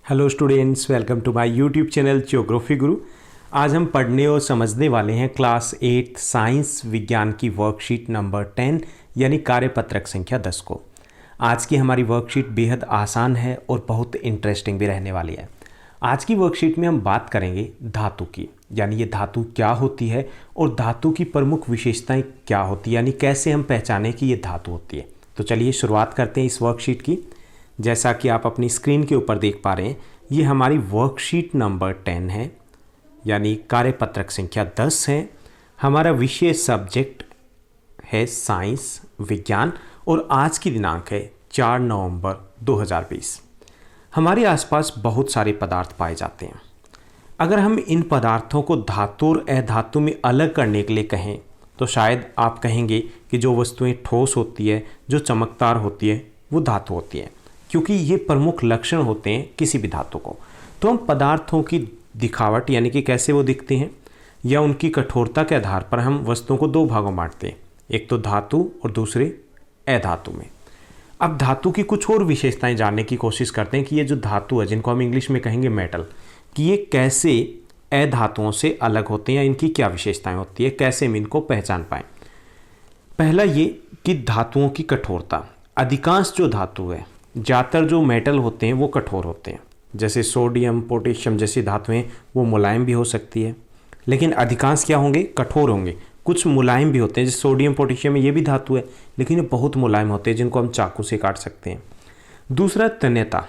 Hello students, welcome to my YouTube channel geography Guru. आज हम पढ़ने और समझने वाले हैं क्लास 8 साइंस विज्ञान की वर्कशीट नंबर 10 यानी कार्यपत्रक संख्या 10 को। आज की हमारी वर्कशीट बेहद आसान है और बहुत इंटरेस्टिंग भी रहने वाली है। आज की वर्कशीट में हम बात करेंगे धातु की, यानी ये धातु क्या होती है और धातु की प्रमुख विशेषताएं क्या होती है, यानी कैसे हम पहचानें कि ये धातु होती है। तो चलिए शुरुआत करते हैं इस वर्कशीट की। जैसा कि आप अपनी स्क्रीन के ऊपर देख पा रहे हैं, ये हमारी वर्कशीट नंबर 10 है, यानी कार्यपत्रक संख्या 10 है। हमारा विषय सब्जेक्ट है साइंस विज्ञान और आज की दिनांक है 4 नवंबर 2020। हमारे आसपास बहुत सारे पदार्थ पाए जाते हैं। अगर हम इन पदार्थों को धातु और अधातु में अलग करने के लिए कहें तो शायद आप कहेंगे कि जो वस्तुएं ठोस होती है, जो चमकदार होती है, वो धातु होती है, क्योंकि ये प्रमुख लक्षण होते हैं किसी भी धातु को। तो हम पदार्थों की दिखावट यानी कि कैसे वो दिखते हैं या उनकी कठोरता के आधार पर हम वस्तुओं को दो भागों में बांटते हैं, एक तो धातु और दूसरे अधातु में। अब धातु की कुछ और विशेषताएं जानने की कोशिश करते हैं कि ये जो धातु है, जिनको हम इंग्लिश में कहेंगे मेटल, कि ये कैसे अधातुओं से अलग होते हैं या इनकी क्या विशेषताएं होती है, कैसे हम इनको पहचान पाएँ। पहला ये कि धातुओं की कठोरता। अधिकांश जो धातु है, ज़्यादातर जो मेटल होते हैं वो कठोर होते हैं। जैसे सोडियम, पोटेशियम जैसी धातुएं वो मुलायम भी हो सकती है, लेकिन अधिकांश क्या होंगे, कठोर होंगे। कुछ मुलायम भी होते हैं, जैसे सोडियम, पोटेशियम में ये भी धातु है, लेकिन ये बहुत मुलायम होते हैं, जिनको हम चाकू से काट सकते हैं। दूसरा तन्यता।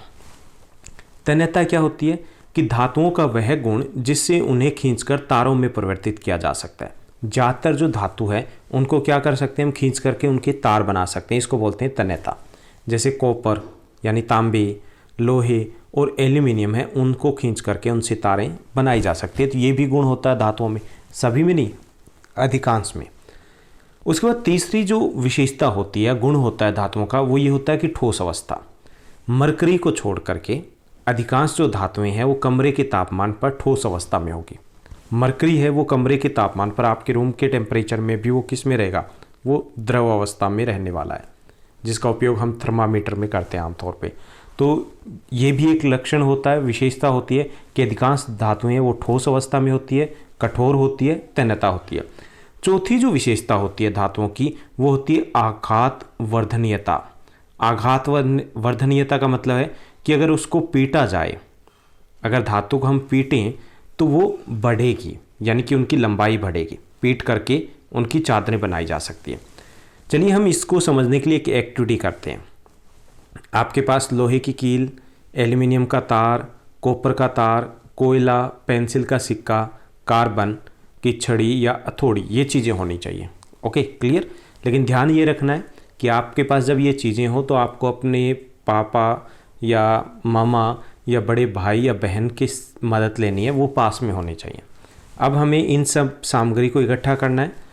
तन्यता क्या होती है कि धातुओं का वह गुण जिससे उन्हें खींचकर तारों में परिवर्तित किया जा सकता है। ज़्यादातर जो धातु है उनको क्या कर सकते हैं हम, खींच करके उनके तार बना सकते हैं, इसको बोलते हैं तन्यता। जैसे कॉपर यानी तांबे, लोहे और एल्यूमिनियम है, उनको खींच करके उनसे तारें बनाई जा सकती है। तो ये भी गुण होता है धातुओं में, सभी में नहीं, अधिकांश में। उसके बाद तीसरी जो विशेषता होती है, गुण होता है धातुओं का, वो ये होता है कि ठोस अवस्था। मरकरी को छोड़ करके अधिकांश जो धातुएं हैं वो कमरे के तापमान पर ठोस अवस्था में होगी। मरकरी है वो कमरे के तापमान पर, आपके रूम के टेम्परेचर में भी वो किस में रहेगा, वो द्रव अवस्था में रहने वाला है, जिसका उपयोग हम थर्मामीटर में करते हैं आमतौर पे। तो ये भी एक लक्षण होता है, विशेषता होती है कि अधिकांश धातुएं वो ठोस अवस्था में होती है, कठोर होती है, तन्यता होती है। चौथी जो विशेषता होती है धातुओं की, वो होती है आघात वर्धनीयता। आघात वर्धनीयता का मतलब है कि अगर उसको पीटा जाए, अगर धातु को हम पीटें तो वो बढ़ेगी, यानी कि उनकी लंबाई बढ़ेगी। पीट करके उनकी चादरें बनाई जा सकती है। चलिए हम इसको समझने के लिए एक एक्टिविटी करते हैं। आपके पास लोहे की कील, एल्यूमिनियम का तार, कॉपर का तार, कोयला, पेंसिल का सिक्का, कार्बन की छड़ी या हथौड़ी, ये चीज़ें होनी चाहिए। Okay, clear. लेकिन ध्यान ये रखना है कि आपके पास जब ये चीज़ें हो तो आपको अपने पापा या मामा या बड़े भाई या बहन की मदद लेनी है, वो पास में होने चाहिए। अब हमें इन सब सामग्री को इकट्ठा करना है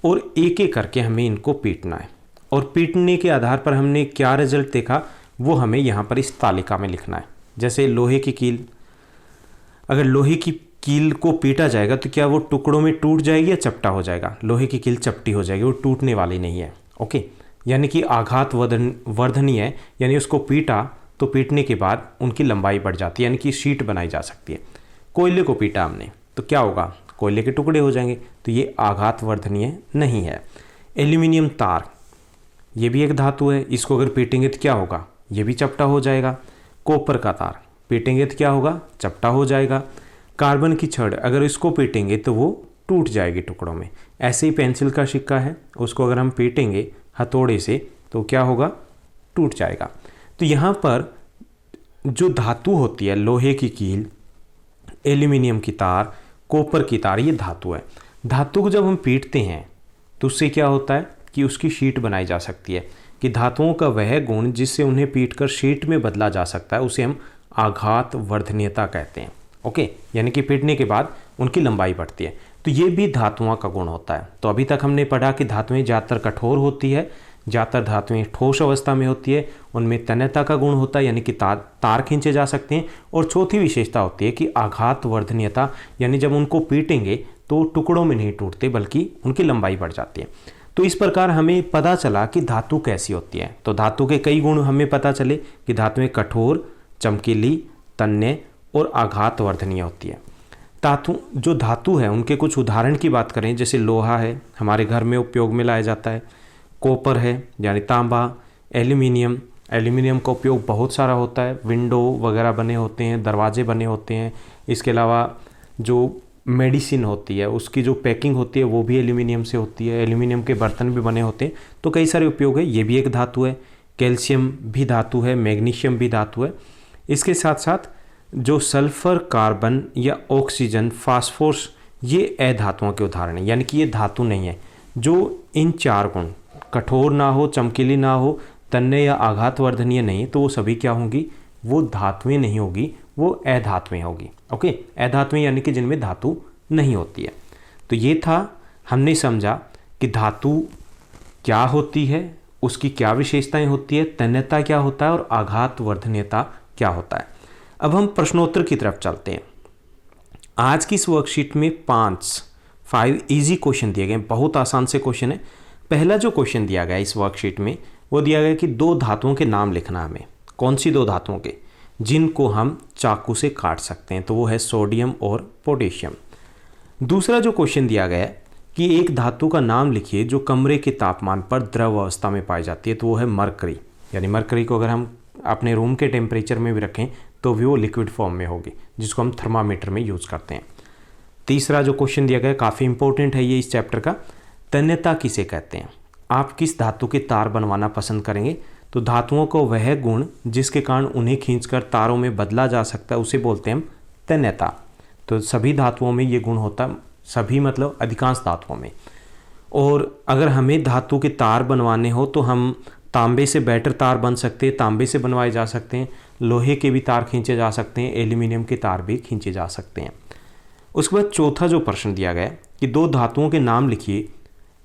और एक एक करके हमें इनको पीटना है, और पीटने के आधार पर हमने क्या रिजल्ट देखा वो हमें यहाँ पर इस तालिका में लिखना है। जैसे लोहे की कील, अगर लोहे की कील को पीटा जाएगा तो क्या वो टुकड़ों में टूट जाएगी या चपटा हो जाएगा? लोहे की कील चपटी हो जाएगी, वो टूटने वाली नहीं है। ओके, यानी कि आघात वर्धनीय है, यानी उसको पीटा तो पीटने के बाद उनकी लंबाई बढ़ जाती है, यानी कि शीट बनाई जा सकती है। कोयले को पीटा हमने तो क्या होगा, कोयले के टुकड़े हो जाएंगे, तो ये आघात वर्धनीय नहीं है। एल्यूमिनियम तार, ये भी एक धातु है, इसको अगर पीटेंगे तो क्या होगा, ये भी चपटा हो जाएगा। कॉपर का तार पीटेंगे तो क्या होगा, चपटा हो जाएगा। कार्बन की छड़, अगर इसको पीटेंगे तो वो टूट जाएगी टुकड़ों में। ऐसे ही पेंसिल का सिक्का है, उसको अगर हम पीटेंगे हथौड़े से तो क्या होगा, टूट जाएगा। तो यहाँ पर जो धातु होती है, लोहे की कील, एल्यूमिनियम की तार, कॉपर की तार, ये धातु है। धातु को जब हम पीटते हैं तो उससे क्या होता है कि उसकी शीट बनाई जा सकती है। कि धातुओं का वह गुण जिससे उन्हें पीटकर शीट में बदला जा सकता है, उसे हम आघात वर्धनीयता कहते हैं। ओके, यानी कि पीटने के बाद उनकी लंबाई बढ़ती है। तो ये भी धातुओं का गुण होता है। तो अभी तक हमने पढ़ा कि धातुएं ज़्यादातर कठोर होती है, ज़्यादातर धातुएं ठोस अवस्था में होती है, उनमें तन्यता का गुण होता है, यानी कि तार खींचे जा सकते हैं। और चौथी विशेषता होती है कि आघात वर्धनीयता, यानी जब उनको पीटेंगे तो टुकड़ों में नहीं टूटते बल्कि उनकी लंबाई बढ़ जाती है। तो इस प्रकार हमें पता चला कि धातु कैसी होती है। तो धातु के कई गुण हमें पता चले कि धातुएं कठोर, चमकीली, तन्य और आघातवर्धनीय होती है। जो धातु है उनके कुछ उदाहरण की बात करें, जैसे लोहा है, हमारे घर में उपयोग में लाया जाता है। कॉपर है यानी तांबा। एल्यूमिनियम का उपयोग बहुत सारा होता है, विंडो वगैरह बने होते हैं, दरवाजे बने होते हैं। इसके अलावा जो मेडिसिन होती है उसकी जो पैकिंग होती है वो भी एल्यूमिनियम से होती है। एल्यूमिनियम के बर्तन भी बने होते हैं, तो कई सारे उपयोग है। ये भी एक धातु है। कैल्शियम भी धातु है, मैग्नीशियम भी धातु है। इसके साथ साथ जो सल्फर, कार्बन या ऑक्सीजन, फास्फोरस, ये अधातुओं के उदाहरण हैं, यानी कि ये धातु नहीं है। जो इन 4 गुण, कठोर ना हो, चमकीली ना हो, तन्य या आघातवर्धनीय नहीं, तो वो सभी क्या होंगी? वो धातुएं नहीं होगी, वो अधातुएं होगी। ओके, अधातुएं यानी कि जिनमें धातु नहीं होती है। तो ये था, हमने समझा कि धातु क्या होती है, उसकी क्या विशेषताएं होती है, तन्यता क्या होता है और आघातवर्धनीयता क्या होता है। अब हम प्रश्नोत्तर की तरफ चलते हैं। आज की इस वर्कशीट में 5 इजी क्वेश्चन दिए गए, बहुत आसान से क्वेश्चन है। पहला जो क्वेश्चन दिया गया इस वर्कशीट में वो दिया गया कि 2 धातुओं के नाम लिखना हमें। कौन सी 2 धातुओं के, जिनको हम चाकू से काट सकते हैं, तो वो है सोडियम और पोटेशियम। दूसरा जो क्वेश्चन दिया गया है कि एक धातु का नाम लिखिए जो कमरे के तापमान पर द्रव अवस्था में पाई जाती है, तो वो है मरकरी। यानी मरकरी को अगर हम अपने रूम के टेम्परेचर में भी रखें तो भी वो लिक्विड फॉर्म में होगी, जिसको हम थर्मामीटर में यूज़ करते हैं। तीसरा जो क्वेश्चन दिया गया, काफ़ी इंपॉर्टेंट है ये इस चैप्टर का, तन्यता किसे कहते हैं? आप किस धातु के तार बनवाना पसंद करेंगे? तो धातुओं को वह गुण जिसके कारण उन्हें खींचकर तारों में बदला जा सकता है उसे बोलते हैं हम तन्यता। तो सभी धातुओं में ये गुण होता है, सभी मतलब अधिकांश धातुओं में। और अगर हमें धातु के तार बनवाने हो तो हम तांबे से बेटर तार बन सकते हैं, तांबे से बनवाए जा सकते हैं, लोहे के भी तार खींचे जा सकते हैं, एल्यूमिनियम के तार भी खींचे जा सकते हैं। उसके बाद चौथा जो प्रश्न दिया गया कि 2 धातुओं के नाम लिखिए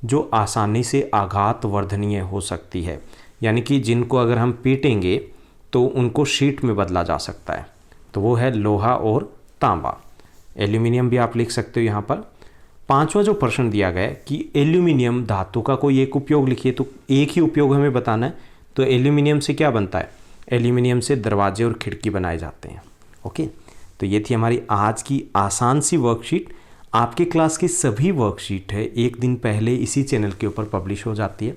जो आसानी से आघातवर्धनीय हो सकती है, यानी कि जिनको अगर हम पीटेंगे तो उनको शीट में बदला जा सकता है, तो वो है लोहा और तांबा। एल्यूमिनियम भी आप लिख सकते हो यहाँ पर। 5वां जो प्रश्न दिया गया कि एल्यूमिनियम धातु का कोई एक उपयोग लिखिए, तो एक ही उपयोग हमें बताना है। तो एल्यूमिनियम से क्या बनता है? एल्यूमिनियम से दरवाजे और खिड़की बनाए जाते हैं। ओके, तो ये थी हमारी आज की आसान सी वर्कशीट। आपके क्लास की सभी वर्कशीट है 1 दिन पहले इसी चैनल के ऊपर पब्लिश हो जाती है,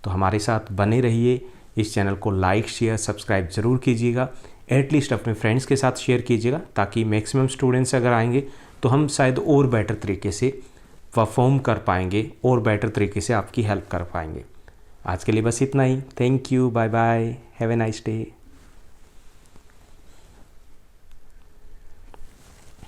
तो हमारे साथ बने रहिए। इस चैनल को लाइक, शेयर, सब्सक्राइब ज़रूर कीजिएगा। एटलीस्ट अपने फ्रेंड्स के साथ शेयर कीजिएगा, ताकि मैक्सिमम स्टूडेंट्स अगर आएंगे तो हम शायद और बेटर तरीके से परफॉर्म कर पाएंगे और बेटर तरीके से आपकी हेल्प कर पाएंगे। आज के लिए बस इतना ही। Thank you, bye bye, have a nice day.